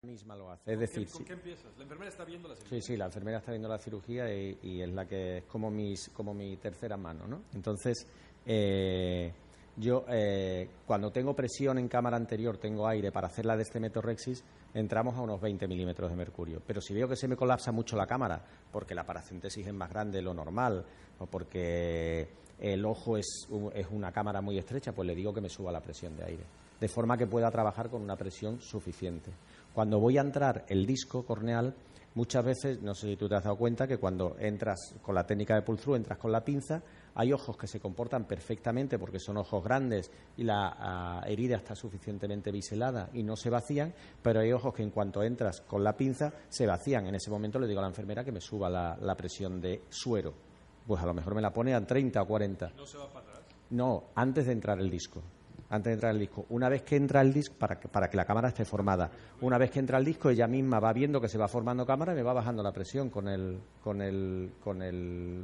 misma lo hace. Es decir, ¿Con qué empiezas? ¿La enfermera está viendo la cirugía? Sí, la enfermera está viendo la cirugía y es la que es como mi tercera mano, ¿no? Entonces, yo cuando tengo presión en cámara anterior, tengo aire para hacer la destemetorrexis, entramos a unos 20 milímetros de mercurio. Pero si veo que se me colapsa mucho la cámara, porque la paracentesis es más grande de lo normal, o porque el ojo es una cámara muy estrecha, pues le digo que me suba la presión de aire, de forma que pueda trabajar con una presión suficiente. Cuando voy a entrar el disco corneal, muchas veces, no sé si tú te has dado cuenta, que cuando entras con la técnica de pull-through, entras con la pinza, hay ojos que se comportan perfectamente porque son ojos grandes y la herida está suficientemente biselada y no se vacían, pero hay ojos que en cuanto entras con la pinza se vacían. En ese momento le digo a la enfermera que me suba la presión de suero. Pues a lo mejor me la pone a 30 o 40. ¿No se va para atrás? No, antes de entrar el disco. Una vez que entra el disco, para que la cámara esté formada, una vez que entra el disco, ella misma va viendo que se va formando cámara y me va bajando la presión con el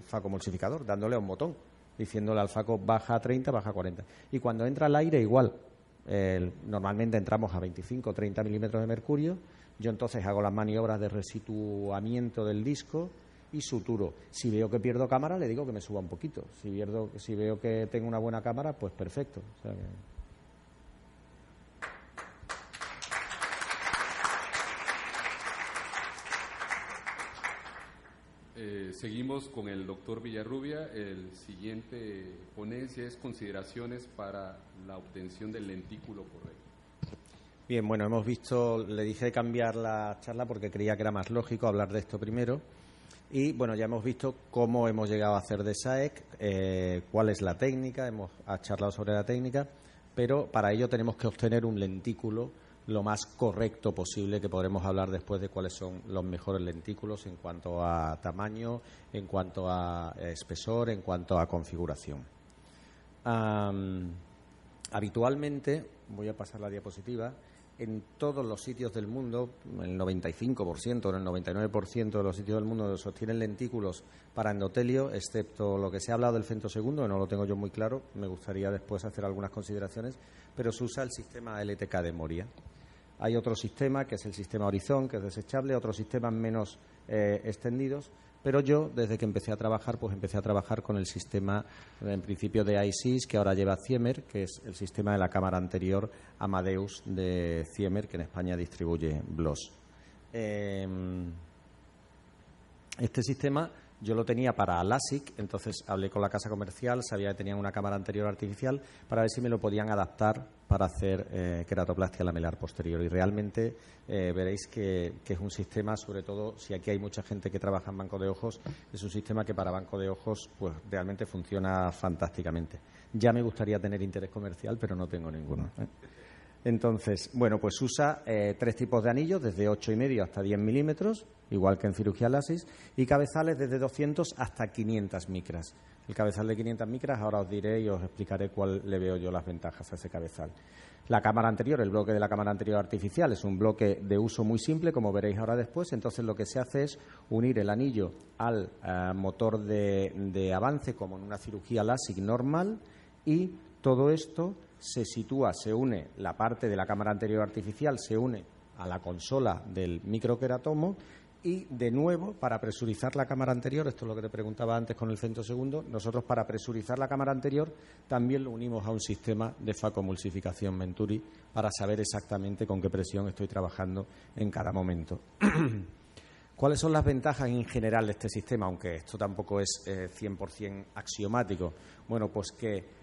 facomulsificador, dándole a un botón, diciéndole al faco baja a 30, baja a 40. Y cuando entra el aire, igual. Normalmente entramos a 25 o 30 milímetros de mercurio. Yo entonces hago las maniobras de resituamiento del disco y suturo. Si veo que pierdo cámara, le digo que me suba un poquito. Si veo que tengo una buena cámara, pues perfecto. O sea que... Seguimos con el doctor Villarrubia. El siguiente ponencia es consideraciones para la obtención del lentículo correcto. Bien, bueno, hemos visto, le dije cambiar la charla porque creía que era más lógico hablar de esto primero. Y bueno, ya hemos visto cómo hemos llegado a hacer de SAEC, cuál es la técnica, hemos charlado sobre la técnica, pero para ello tenemos que obtener un lentículo lo más correcto posible, que podremos hablar después de cuáles son los mejores lentículos en cuanto a tamaño, en cuanto a espesor, en cuanto a configuración. Habitualmente, voy a pasar la diapositiva, en todos los sitios del mundo, el 95% o el 99% de los sitios del mundo sostienen lentículos para endotelio, excepto lo que se ha hablado del femtosegundo, que no lo tengo yo muy claro, me gustaría después hacer algunas consideraciones, pero se usa el sistema LTK de Moria. Hay otro sistema, que es el sistema Horizon, que es desechable, otros sistemas menos extendidos, pero yo, desde que empecé a trabajar, pues empecé a trabajar con el sistema, en principio, de ISIS, que ahora lleva Ziemer, que es el sistema de la cámara anterior Amadeus de Ziemer, que en España distribuye BLOS. Este sistema yo lo tenía para LASIK, entonces hablé con la casa comercial, sabía que tenían una cámara anterior artificial, para ver si me lo podían adaptar para hacer queratoplastia lamelar posterior. Y realmente veréis que es un sistema, sobre todo si aquí hay mucha gente que trabaja en banco de ojos, es un sistema que para banco de ojos pues realmente funciona fantásticamente. Ya me gustaría tener interés comercial, pero no tengo ninguno. Entonces, bueno, pues usa 3 tipos de anillos, desde 8,5 hasta 10 milímetros, igual que en cirugía LASIK, y cabezales desde 200 hasta 500 micras. El cabezal de 500 micras, ahora os diré y os explicaré cuál le veo yo las ventajas a ese cabezal. La cámara anterior, el bloque de la cámara anterior artificial, es un bloque de uso muy simple, como veréis ahora después. Entonces, lo que se hace es unir el anillo al motor de avance, como en una cirugía LASIK normal, y todo esto se sitúa, se une, la parte de la cámara anterior artificial se une a la consola del microqueratomo y, de nuevo, para presurizar la cámara anterior, esto es lo que te preguntaba antes con el femtosegundo, nosotros para presurizar la cámara anterior también lo unimos a un sistema de facomulsificación Venturi para saber exactamente con qué presión estoy trabajando en cada momento. ¿Cuáles son las ventajas en general de este sistema? Aunque esto tampoco es 100% axiomático. Bueno, pues que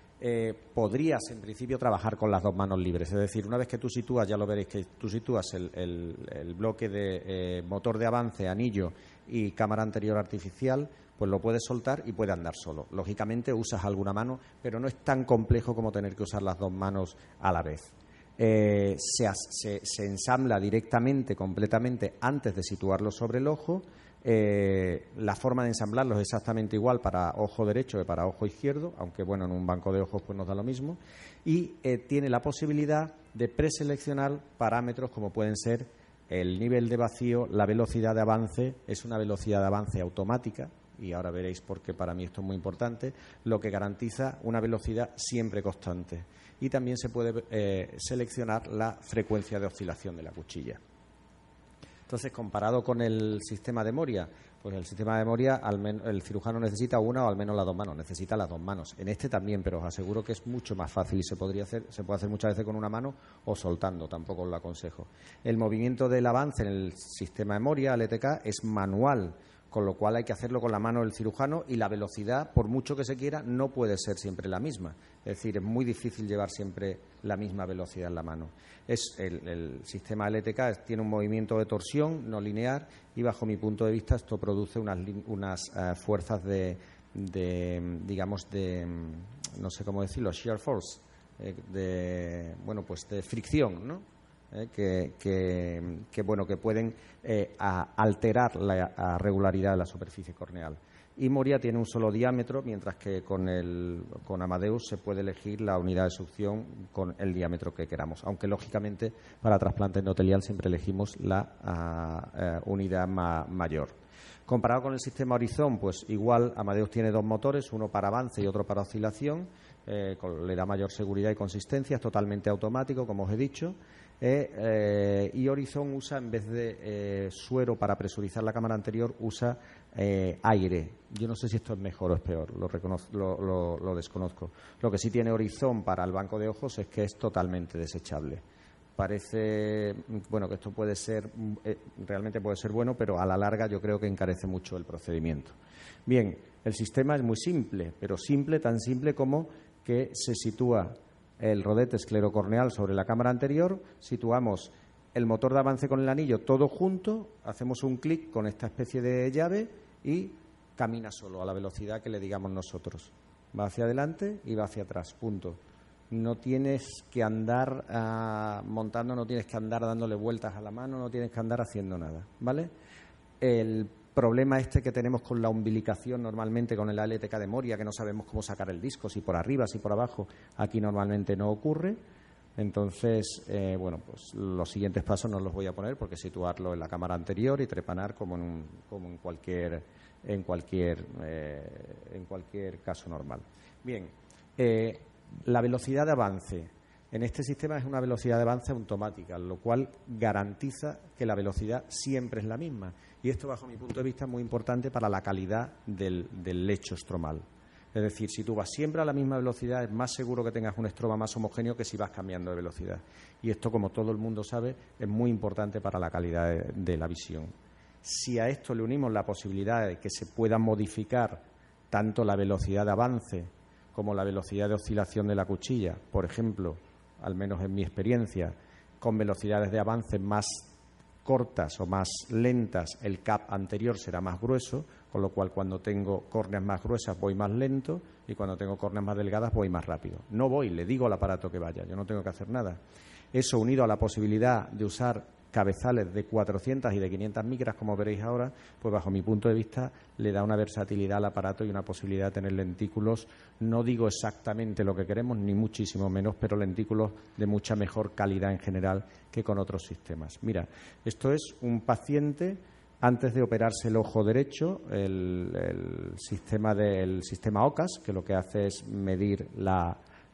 podrías en principio trabajar con las 2 manos libres, es decir, una vez que tú sitúas, ya lo veréis, que tú sitúas el bloque de motor de avance, anillo y cámara anterior artificial, pues lo puedes soltar y puede andar solo. Lógicamente usas alguna mano, pero no es tan complejo como tener que usar las 2 manos a la vez. Se ensambla directamente, completamente, antes de situarlo sobre el ojo. La forma de ensamblarlos es exactamente igual para ojo derecho que para ojo izquierdo, aunque bueno, en un banco de ojos pues nos da lo mismo, y tiene la posibilidad de preseleccionar parámetros como pueden ser el nivel de vacío, la velocidad de avance. Es una velocidad de avance automática, y ahora veréis por qué para mí esto es muy importante, lo que garantiza una velocidad siempre constante. Y también se puede seleccionar la frecuencia de oscilación de la cuchilla. Entonces, comparado con el sistema de Moria, pues el sistema de Moria, el cirujano necesita una o al menos las dos manos, necesita las dos manos. En este también, pero os aseguro que es mucho más fácil y se puede hacer muchas veces con una mano o soltando, tampoco os lo aconsejo. El movimiento del avance en el sistema de Moria, LTK, es manual, con lo cual hay que hacerlo con la mano del cirujano y la velocidad, por mucho que se quiera, no puede ser siempre la misma. Es decir, es muy difícil llevar siempre la misma velocidad en la mano. El sistema LTK tiene un movimiento de torsión no lineal y, bajo mi punto de vista, esto produce unas fuerzas digamos, no sé cómo decirlo, shear force, de fricción, ¿no? Que pueden alterar la regularidad de la superficie corneal. Y Moria tiene un solo diámetro, mientras que con Amadeus se puede elegir la unidad de succión con el diámetro que queramos, aunque lógicamente para trasplante endotelial siempre elegimos la unidad mayor. Comparado con el sistema Horizon, pues igual Amadeus tiene dos motores, uno para avance y otro para oscilación, le da mayor seguridad y consistencia, es totalmente automático, como os he dicho. Y Horizon usa, en vez de suero para presurizar la cámara anterior, usa aire. Yo no sé si esto es mejor o es peor, lo desconozco. Lo que sí tiene Horizon para el banco de ojos es que es totalmente desechable. Parece, que esto puede ser, realmente puede ser bueno, pero a la larga yo creo que encarece mucho el procedimiento. Bien, el sistema es muy simple, pero tan simple como que se sitúa el rodete esclerocorneal sobre la cámara anterior, situamos el motor de avance con el anillo todo junto, hacemos un clic con esta especie de llave y camina solo a la velocidad que le digamos nosotros. Va hacia adelante y va hacia atrás, punto. No tienes que andar montando, no tienes que andar dándole vueltas a la mano, no tienes que andar haciendo nada, ¿vale? El problema que tenemos con la umbilicación normalmente con el LTK de Moria, que no sabemos cómo sacar el disco, si por arriba, si por abajo, aquí normalmente no ocurre. Entonces, pues los siguientes pasos no los voy a poner porque situarlo en la cámara anterior y trepanar como en cualquier caso normal. Bien, la velocidad de avance en este sistema es una velocidad de avance automática, lo cual garantiza que la velocidad siempre es la misma. Y esto, bajo mi punto de vista, es muy importante para la calidad del lecho estromal. Es decir, si tú vas siempre a la misma velocidad, es más seguro que tengas un estroma más homogéneo que si vas cambiando de velocidad. Y esto, como todo el mundo sabe, es muy importante para la calidad de la visión. Si a esto le unimos la posibilidad de que se pueda modificar tanto la velocidad de avance como la velocidad de oscilación de la cuchilla, por ejemplo, al menos en mi experiencia, con velocidades de avance más cortas o más lentas, el cap anterior será más grueso, con lo cual cuando tengo córneas más gruesas voy más lento y cuando tengo córneas más delgadas voy más rápido. No voy, le digo al aparato que vaya, yo no tengo que hacer nada. Eso, unido a la posibilidad de usar cabezales de 400 y de 500 micras, como veréis ahora, pues bajo mi punto de vista le da una versatilidad al aparato y una posibilidad de tener lentículos, no digo exactamente lo que queremos, ni muchísimo menos, pero lentículos de mucha mejor calidad en general que con otros sistemas. Mira, esto es un paciente antes de operarse el ojo derecho, el sistema OCAS, que lo que hace es medir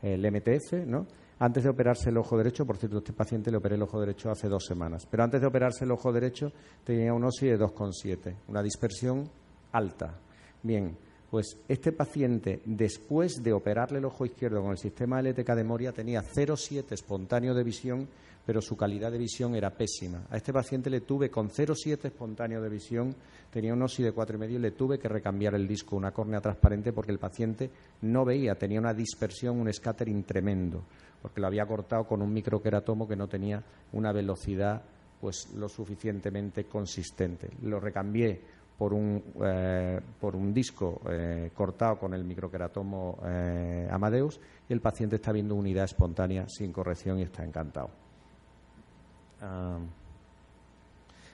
el MTF, ¿no? Antes de operarse el ojo derecho, por cierto, este paciente le operé el ojo derecho hace 2 semanas, pero antes de operarse el ojo derecho tenía un OSI de 2,7, una dispersión alta. Bien, pues este paciente, después de operarle el ojo izquierdo con el sistema LTK de Moria, tenía 0,7 espontáneo de visión, pero su calidad de visión era pésima. A este paciente le tuve con 0,7 espontáneo de visión, tenía un OSI de 4,5 y le tuve que recambiar el disco, una córnea transparente, porque el paciente no veía, tenía una dispersión, un scattering tremendo, porque lo había cortado con un microqueratomo que no tenía una velocidad pues lo suficientemente consistente. Lo recambié por un disco cortado con el microqueratomo Amadeus y el paciente está viendo unidad espontánea sin corrección y está encantado.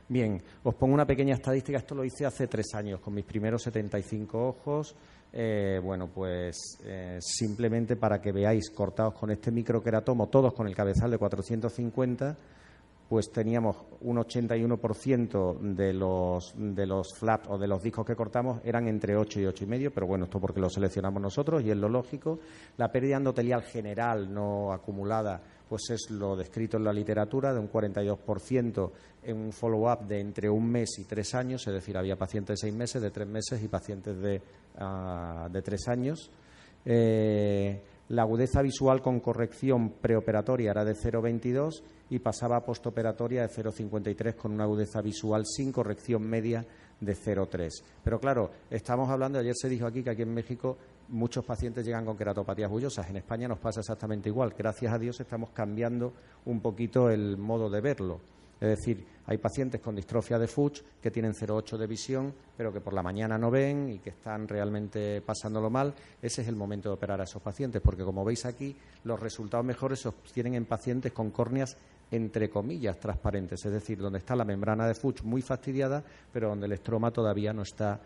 Bien, os pongo una pequeña estadística. Esto lo hice hace 3 años con mis primeros 75 ojos. Simplemente para que veáis, cortados con este microqueratomo, todos con el cabezal de 450, pues teníamos un 81% de los flaps o de los discos que cortamos eran entre 8 y 8,5, pero bueno, esto porque lo seleccionamos nosotros y es lo lógico. La pérdida endotelial general no acumulada, pues es lo descrito en la literatura, de un 42% en un follow-up de entre 1 mes y 3 años, es decir, había pacientes de 6 meses, de 3 meses y pacientes de 3 años. La agudeza visual con corrección preoperatoria era de 0,22 y pasaba a postoperatoria de 0,53 con una agudeza visual sin corrección media de 0,3. Pero claro, estamos hablando, ayer se dijo aquí que aquí en México muchos pacientes llegan con queratopatías bullosas. En España nos pasa exactamente igual. Gracias a Dios estamos cambiando un poquito el modo de verlo. Es decir, hay pacientes con distrofia de Fuchs que tienen 0,8 de visión, pero que por la mañana no ven y que están realmente pasándolo mal. Ese es el momento de operar a esos pacientes, porque como veis aquí, los resultados mejores se obtienen en pacientes con córneas entre comillas transparentes, es decir, donde está la membrana de Fuchs muy fastidiada, pero donde el estroma todavía no está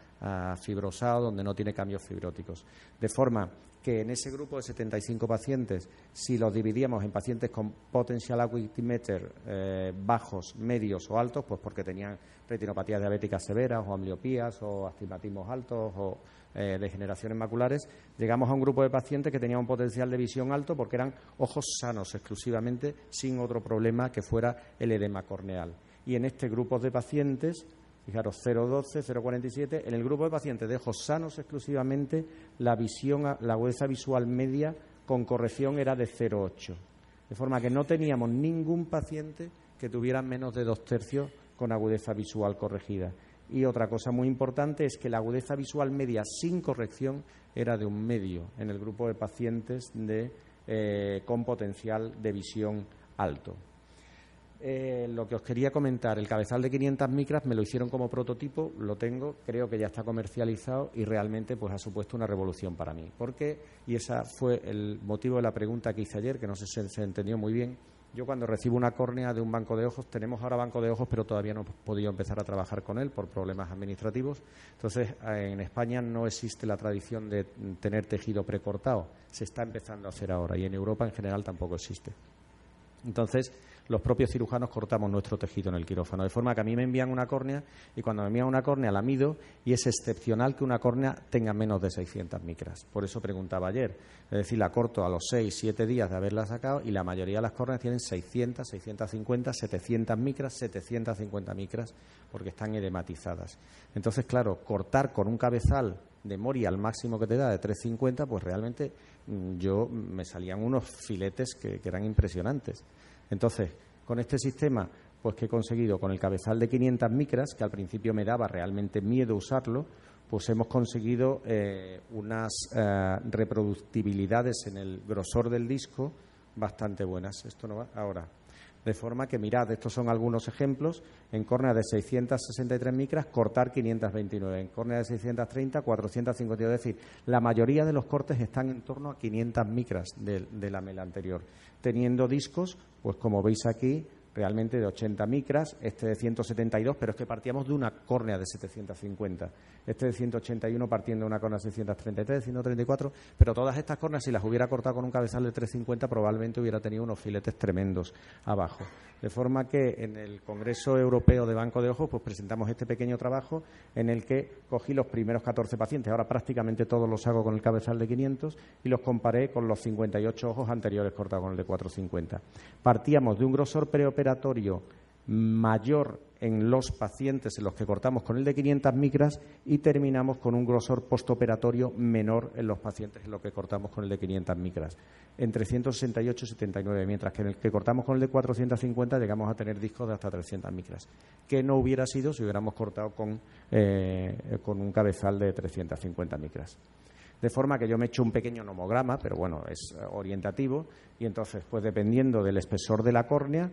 fibrosado, donde no tiene cambios fibróticos. De forma que en ese grupo de 75 pacientes, si los dividíamos en pacientes con potential acuity meter bajos, medios o altos, pues porque tenían retinopatías diabéticas severas o ambliopías o astigmatismos altos o degeneraciones maculares, llegamos a un grupo de pacientes que tenían un potencial de visión alto porque eran ojos sanos exclusivamente, sin otro problema que fuera el edema corneal. Y en este grupo de pacientes, fijaros, 0,12, 0,47, en el grupo de pacientes de ojos sanos exclusivamente, la agudeza visual media con corrección era de 0,8. De forma que no teníamos ningún paciente que tuviera menos de 2/3 con agudeza visual corregida. Y otra cosa muy importante es que la agudeza visual media sin corrección era de 1 medio en el grupo de pacientes con potencial de visión alto. Lo que os quería comentar, el cabezal de 500 micras me lo hicieron como prototipo, lo tengo, creo que ya está comercializado y realmente pues ha supuesto una revolución para mí. ¿Por qué? Y ese fue el motivo de la pregunta que hice ayer, que no sé si se entendió muy bien. Yo cuando recibo una córnea de un banco de ojos, tenemos ahora banco de ojos, pero todavía no hemos podido empezar a trabajar con él por problemas administrativos. Entonces, en España no existe la tradición de tener tejido precortado. Se está empezando a hacer ahora y en Europa en general tampoco existe. Entonces, los propios cirujanos cortamos nuestro tejido en el quirófano, de forma que a mí me envían una córnea y cuando me envían una córnea la mido y es excepcional que una córnea tenga menos de 600 micras. Por eso preguntaba ayer. Es decir, la corto a los 6-7 días de haberla sacado y la mayoría de las córneas tienen 600, 650, 700 micras, 750 micras porque están edematizadas. Entonces, claro, cortar con un cabezal de Mori al máximo que te da de 350, pues realmente me salían unos filetes que eran impresionantes. Entonces, con este sistema, pues que he conseguido con el cabezal de 500 micras, que al principio me daba realmente miedo usarlo, pues hemos conseguido unas reproductibilidades en el grosor del disco bastante buenas. Esto no va ahora. De forma que, mirad, estos son algunos ejemplos. En córnea de 663 micras, cortar 529. En córnea de 630, 452. Es decir, la mayoría de los cortes están en torno a 500 micras de la mela anterior. Teniendo discos, pues como veis aquí, realmente de 80 micras, este de 172, pero es que partíamos de una córnea de 750. Este de 181 partiendo de una córnea de 633, 134, pero todas estas córneas, si las hubiera cortado con un cabezal de 350, probablemente hubiera tenido unos filetes tremendos abajo. De forma que en el Congreso Europeo de Banco de Ojos, pues presentamos este pequeño trabajo en el que cogí los primeros 14 pacientes, ahora prácticamente todos los hago con el cabezal de 500, y los comparé con los 58 ojos anteriores cortados con el de 450. Partíamos de un grosor preoperatorio mayor en los pacientes en los que cortamos con el de 500 micras y terminamos con un grosor postoperatorio menor en los pacientes en los que cortamos con el de 500 micras, entre 168 y 79, mientras que en el que cortamos con el de 450 llegamos a tener discos de hasta 300 micras, que no hubiera sido si hubiéramos cortado con un cabezal de 350 micras. De forma que yo me he hecho un pequeño nomograma, pero bueno, es orientativo, y entonces, pues dependiendo del espesor de la córnea,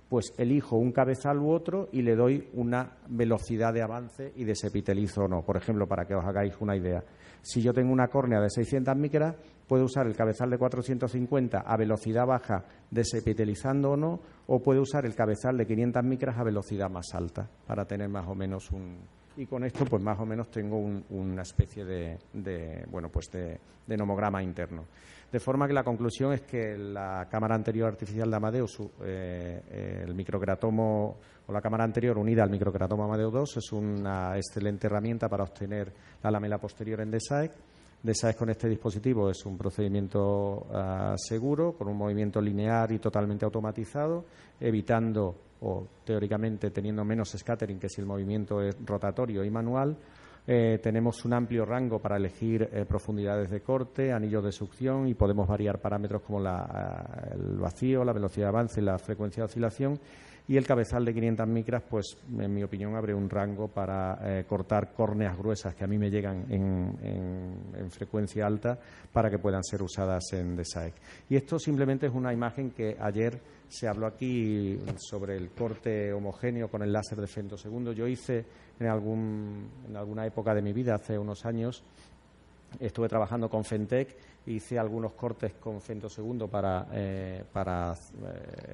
pues elijo un cabezal u otro y le doy una velocidad de avance y desepitelizo o no. Por ejemplo, para que os hagáis una idea, si yo tengo una córnea de 600 micras, puedo usar el cabezal de 450 a velocidad baja desepitelizando o no, o puedo usar el cabezal de 500 micras a velocidad más alta para tener más o menos y con esto pues más o menos tengo una especie de nomograma interno. De forma que la conclusión es que la cámara anterior artificial de Amadeus, el microqueratomo o la cámara anterior unida al microqueratomo Amadeus 2 es una excelente herramienta para obtener la lamela posterior en DSAEC. DESAEX con este dispositivo es un procedimiento seguro, con un movimiento lineal y totalmente automatizado, evitando o teóricamente teniendo menos scattering que si el movimiento es rotatorio y manual. Tenemos un amplio rango para elegir profundidades de corte, anillos de succión, y podemos variar parámetros como el vacío, la velocidad de avance y la frecuencia de oscilación. Y el cabezal de 500 micras, pues en mi opinión abre un rango para cortar córneas gruesas que a mí me llegan en frecuencia alta para que puedan ser usadas en DESAEX. Y esto simplemente es una imagen que ayer se habló aquí sobre el corte homogéneo con el láser de femtosegundo. Yo hice en alguna época de mi vida, hace unos años, estuve trabajando con Fentec, hice algunos cortes con femtosegundo para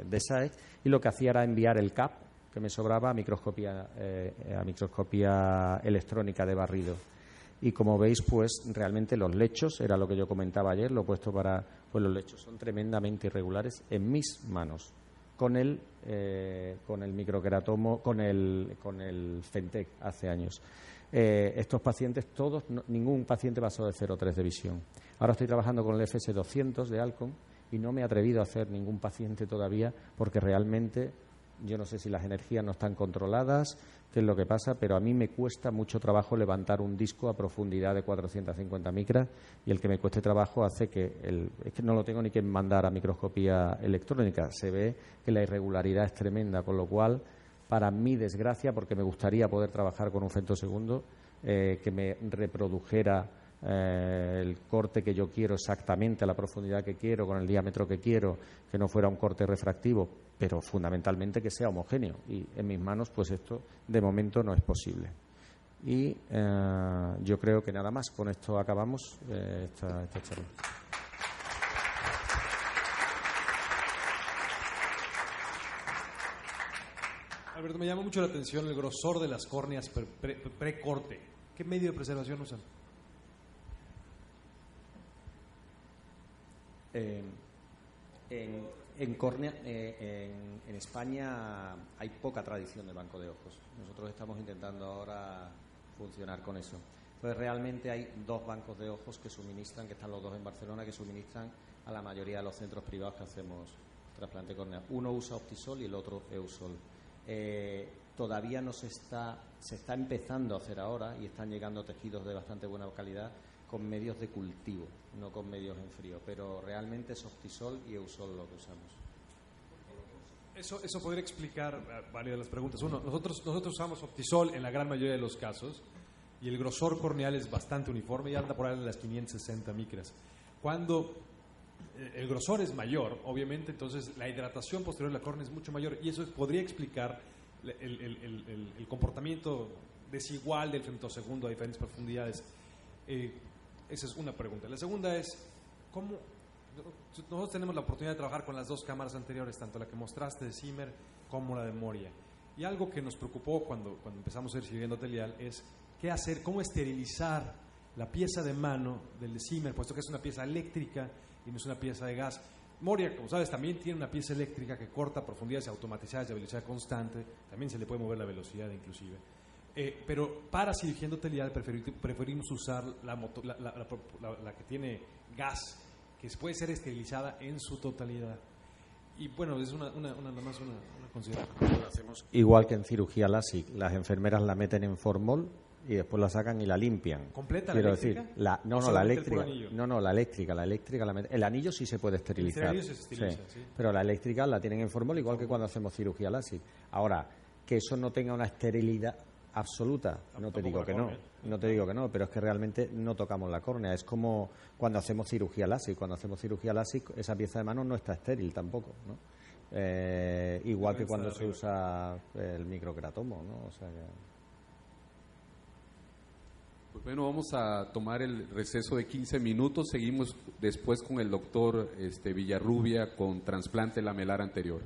DESAEX, y lo que hacía era enviar el CAP que me sobraba a microscopía electrónica de barrido. Y como veis, pues realmente los lechos, era lo que yo comentaba ayer, lo he puesto pues los lechos son tremendamente irregulares en mis manos, con el microqueratomo, con el Fentec hace años. Estos pacientes, ningún paciente pasó de 0,3 de visión. Ahora estoy trabajando con el FS200 de Alcon y no me he atrevido a hacer ningún paciente todavía porque realmente yo no sé si las energías no están controladas, qué es lo que pasa, pero a mí me cuesta mucho trabajo levantar un disco a profundidad de 450 micras, y el que me cueste trabajo hace es que no lo tengo ni que mandar a microscopía electrónica. Se ve que la irregularidad es tremenda, con lo cual, para mi desgracia, porque me gustaría poder trabajar con un femtosegundo que me reprodujera el corte que yo quiero exactamente a la profundidad que quiero, con el diámetro que quiero, que no fuera un corte refractivo, pero fundamentalmente que sea homogéneo. Y en mis manos, pues esto de momento no es posible. Y yo creo que nada más. Con esto acabamos esta charla. Alberto, me llama mucho la atención el grosor de las córneas pre-corte. ¿Qué medio de preservación usan? En córnea, en España hay poca tradición de banco de ojos. Nosotros estamos intentando ahora funcionar con eso. Entonces, realmente hay dos bancos de ojos que suministran, que están los dos en Barcelona, que suministran a la mayoría de los centros privados que hacemos trasplante córnea. Uno usa Optisol y el otro Eusol. Todavía se está empezando a hacer ahora, y están llegando tejidos de bastante buena calidad con medios de cultivo, no con medios en frío, pero realmente es Optisol y Eusol lo que usamos. Eso podría explicar varias de las preguntas. Uno, nosotros usamos Optisol en la gran mayoría de los casos, y el grosor corneal es bastante uniforme y anda por ahí en las 560 micras. Cuando el grosor es mayor, obviamente, entonces la hidratación posterior de la córnea es mucho mayor, y eso podría explicar el comportamiento desigual del femtosegundo a diferentes profundidades. Esa es una pregunta. La segunda es, ¿cómo? Nosotros tenemos la oportunidad de trabajar con las dos cámaras anteriores, tanto la que mostraste de Zimmer como la de Moria. Y algo que nos preocupó cuando empezamos a ir siguiendo Telial es qué hacer, cómo esterilizar la pieza de mano del de Zimmer, puesto que es una pieza eléctrica y no es una pieza de gas. Moria, como sabes, también tiene una pieza eléctrica que corta profundidades automatizadas de velocidad constante, también se le puede mover la velocidad inclusive. Pero para cirugía endotelial preferimos usar la que tiene gas, que puede ser esterilizada en su totalidad. Y bueno, es una consideración. Lo hacemos igual que en cirugía LASIK. Las enfermeras la meten en formol y después la sacan y la limpian. ¿Completa Quiero la eléctrica? decir, la eléctrica. La eléctrica el anillo sí se puede esterilizar. El anillo se estiliza, sí. Pero la eléctrica la tienen en formol igual que cuando hacemos cirugía LASIK. Ahora, que eso no tenga una esterilidad absoluta, no te digo que no, pero es que realmente no tocamos la córnea. Es como cuando hacemos cirugía LASIK. Cuando hacemos cirugía LASIK, esa pieza de mano no está estéril tampoco, ¿no? Igual que cuando se usa el microqueratomo, ¿no? O sea que... Pues bueno, vamos a tomar el receso de 15 minutos. Seguimos después con el doctor Villarrubia con trasplante lamelar anterior.